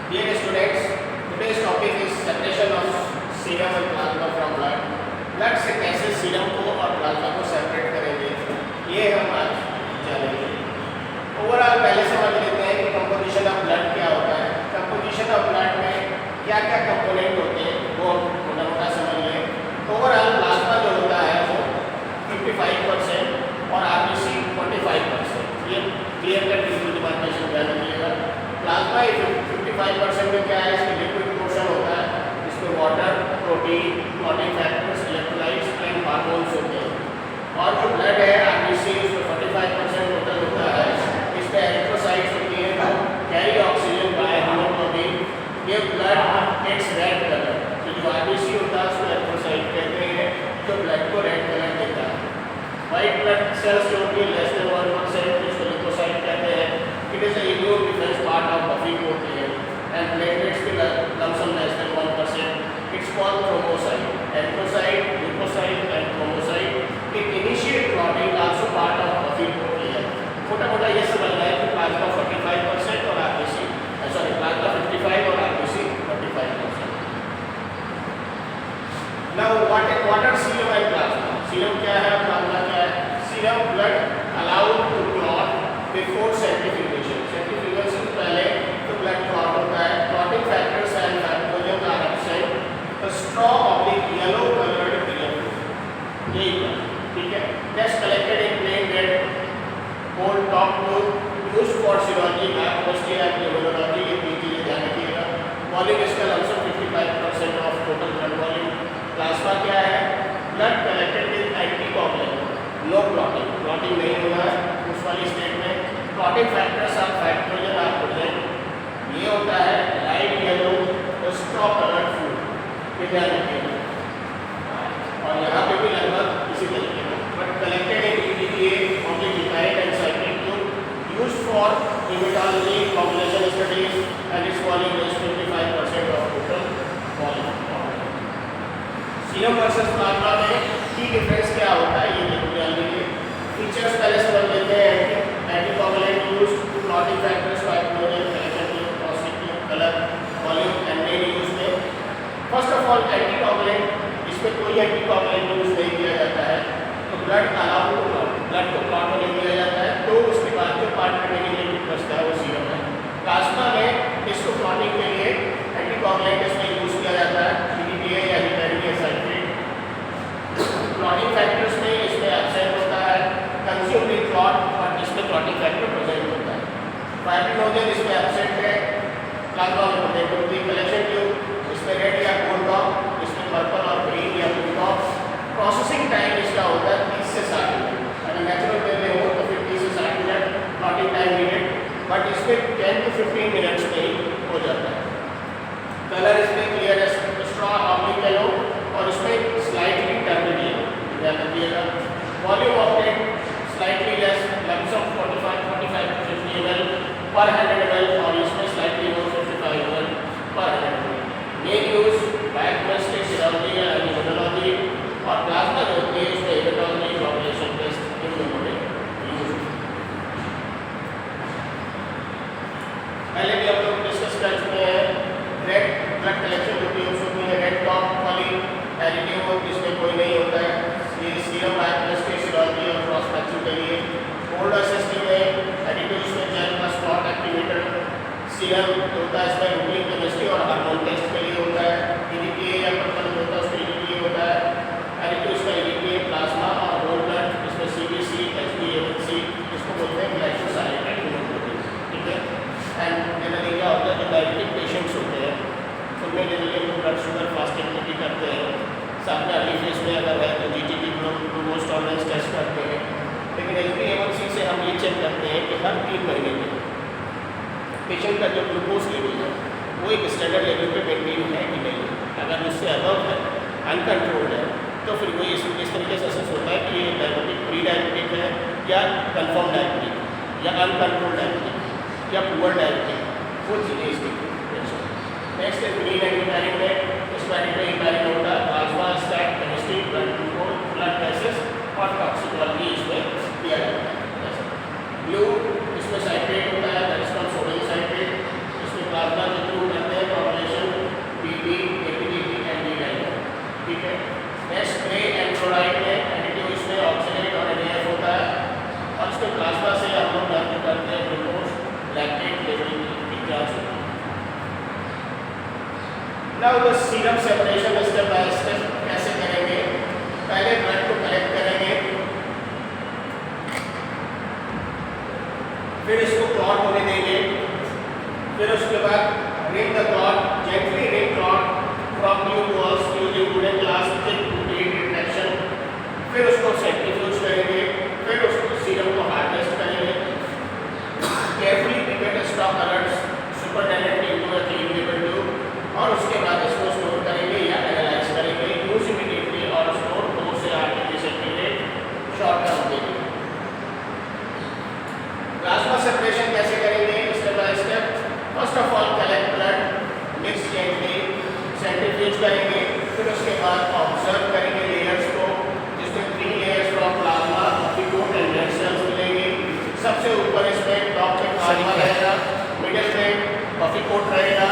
Dear students, today's topic is separation of serum and plasma from blood. Blood से कैसे serum को और plasma को सेपरेट करेंगे, ये हम आज जानेंगे। ओवरऑल पहले समझ लेते हैं कि कंपोजिशन ऑफ ब्लड क्या होता है। कंपोजिशन ऑफ ब्लड में क्या क्या कंपोनेंट होते हैं वो मोटा मोटा समझ लें। ओवरऑल प्लाज्मा जो होता है वो 55% और आरबीसी 45%। ये क्लियर कट डिमार्केशन ध्यान रखिएगा। प्लाज्मा 55% में क्या है, इसमें लिक्विड पोर्शन होता है, इसमें water, protein, clotting factors, electrolytes and hormones होते हैं। और जो ब्लड है आरबीसी उसमें 45% टोटल होता है। इसमें एरिथ्रोसाइट्स होती हैं जो कैरी ऑक्सीजन बाय हीमोग्लोबिन। ये ब्लड गेट्स रेड कलर, तो जो आरबीसी होता है उसको एरिथ्रोसाइट कहते हैं, जो ब्लड को रेड कलर देता है। वाइट ब्लड सेल्स जो होती है लेस देन 1%, जिसको ल्यूकोसाइट कहते हैं। It is a immune defence part of buffy होती है। एंड प्लेटलेट्स की lumpsum less than 1%, it's called thrombocyte. Erythrocyte, leukocyte and thrombocyte it initiate clotting, also part of buffy होती है। मोटा मोटा ये समझना है कि प्लाज्मा 45% और आरबीसी प्लाज्मा 55 और RBC 45%। Now what are serum and plasma? Serum क्या है, प्लाज्मा क्या है? Serum blood allowed to clot before centrifugation. Centrifugation से पहले तो ब्लड क्लॉट होता है। Clotting factors and factors are absent. A straw oblique yellow coloured clear, यही है, ठीक है। That's collected in plain red hole top to used for serology, biochemistry and immunology. ये तीन चीजें ध्यान रखिएगा। वॉल्यूम इसका lump sum 55% of total blood volume. Plasma क्या है? Blood collected with anticoagulant, no clotting, clotting नहीं होना है उस वाली स्टेट में। क्लॉटिंग फैक्टर्स ऑफ फैक्टोजन आर प्रेजेंट। ये होता है light yellow straw coloured fluid, ये ध्यान रखिएगा। और यहाँ पे भी लगभग इसी तरीके का, but collected in EDTA oblique and cyclic tube used for haematology, coagulation studies and its volume is 55% of total volume. Serum versus plasma में की डिफरेंस क्या होता है, ये ध्यान दीजिए। फीचर्स पहले समझ लेते हैं। Anticoagulant used, clotting factors, fibrogen, collection tube, prostitute, colour, volume and main use में। फर्स्ट ऑफ ऑल एंटीकोगुलेंट, इसमें कोई एंटीकोगुलेंट यूज नहीं किया जाता है, तो blood allow to clot, blood को क्लॉट होने दिया जाता है। तो उसके बाद जो पार्ट में बचता है वो सीरम है। प्लाज्मा में इसको क्लॉटिंग के लिए एंटीकोगुलेंट इसमें यूज किया जाता है, ईडीटीए या हिस्टैरिन या साइक्लिन। क्लॉटिंग फैक्टर्स में इसमें एब्सेंट होता है, कंज्यूम्ड इन क्लॉट, और इसमें क्लॉटिंग फैक्टर प्रेजेंट होता है। फाइब्रिनोजन इसमें एब्सेंट है, प्लाज्मा में प्रेजेंट होती है। कलेक्शन ट्यूब इसमें रेड या गोल्ड डॉट, इसमें पर्पल और ग्रीन या ब्लू डॉट। प्रोसेसिंग टाइम इसका होता है 30 से 60 मिनट। अगर नेचुरल वे में हो तो 50 से 60 minute clotting time needed, but इसमें 10 to 15 मिनट्स में ही हो जाता है। कलर इसमें क्लियर है, स्ट्रॉ ऑब्लिक येलो, और इसमें स्लाइटली टर्बिड येलो, ध्यान रखिएगा। Volume of it slightly less, lump sum 45 to 50 ml पर 100 ml, और इसमें स्लाइटली मोर 55 ml पर 100 ml। Main use biochemistry, serology या इम्यूनोलॉजी, और प्लाज्मा जो होती है उसमें haematology, coagulation test immunology use. पहले भी हम लोग डिस्कस कर चुके हैं। रेड ब्लड कलेक्शन जो ट्यूब्स होती है, रेड टॉप वाली एडिटिव, इसमें कोई नहीं होता है। ये सीरम बायोकेमिस्ट्री, सीरोलॉजी और क्रॉस मैचिंग के लिए। कोल्ड एसिस्टिव में एडिटिव इसमें gel plus clot activator. Serum होता है इसमें रूटीन केमिस्ट्री और हार्मोन टेस्ट के लिए होता है। ईडीटीए या पर्पल होता है उसमें ईडीटीए होता है। एडिटिव इसका ईडीटीए, प्लाज्मा और होल ब्लड इसमें सीबीसी, एचबीएमसी, इसको बोलते हैं ग्लाइकोसाइलेटेड हीमोग्लोबिन, ठीक है। एंड जनरली क्या होता है, जो डायबिटिक पेशेंट्स होते हैं उनमें जनरली हम ब्लड शुगर फास्टिंग भी करते हैं। साथ में अर्ली फेज में अगर है तो जीटीटी ग्लूकोज टॉलरेंस टेस्ट करते हैं। लेकिन एचबीएमसी से हम ये चेक करते हैं कि हर 3 महीने में पेशेंट का जो ग्लूकोज लेवल है वो एक स्टैंडर्ड लेवल पे मेंटेन है कि नहीं। अगर उससे अबव है, अनकंट्रोल्ड है, तो फिर वही इस तरीके से असेस होता है कि ये डायबिटिक, प्री डायबिटिक है या कन्फर्म डायबिटिक या अनकंट्रोल्ड डायबिटिक या पुअर डायबिटिक, वो चीज़ें इसकी। नेक्स्ट है ग्रीन एंड हिस्टैरिन में, इसमें हिस्टैरिन होता है, plasma, stat, chemistry, blood glucose, blood gases और टॉक्सिकोलॉजी इसमें दिया जाता है। ब्लू इसमें साइट्रेट होता है, that is called sodium citrate. इसमें प्लाज्मा के through now the serum separation step by step कैसे करेंगे? पहले ब्लड को कलेक्ट करेंगे, फिर इसको क्लॉट होने देंगे, फिर उसके बाद ring the clot, gently ring clot from new walls using wooden glass thick to create retraction, फिर उसको सेंट्रीफ्यूज करेंगे, फिर उसको सीरम को हार्वेस्ट करेंगे, carefully prepare the stock alerts supernatant into a clean label tube और उसके बाद इसको स्टोर करेंगे या एनालाइज करेंगे, यूज इमीडिएटली और स्टोर 2 से 8 डिग्री सेंटीग्रेड शॉर्ट टर्म के लिए। प्लाज्मा सेपरेशन कैसे करेंगे? Step by step. First of all collect blood, mix gently, centrifuge करेंगे, फिर उसके बाद ऑब्जर्व करेंगे लेयर्स को, जिसमें 3 layers from plasma, buffy coat and dead cells मिलेंगे। सबसे ऊपर इसमें टॉप पे प्लाज्मा रहेगा, मिडिल में ऑफिकोट रहेगा,